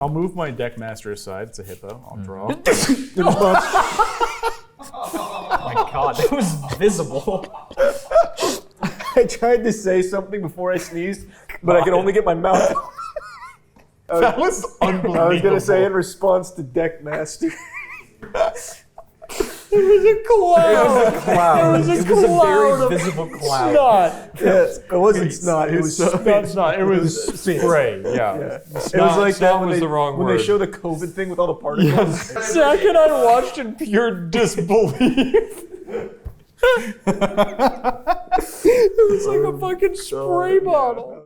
I'll move my deck master aside. It's a hippo. I'll draw. Oh my god, that was visible. I tried to say something before I sneezed, but I could only get my mouth. That was unbelievable. I was gonna say in response to deck master. It was a cloud. It was a cloud. It was a very visible cloud. Snot. Yes, it wasn't snot. It was Snot. It was spray. Yeah. It was like that when was they, the wrong when word. they show the COVID thing with all the particles. Zach and I watched in pure disbelief. It was like a fucking spray bottle.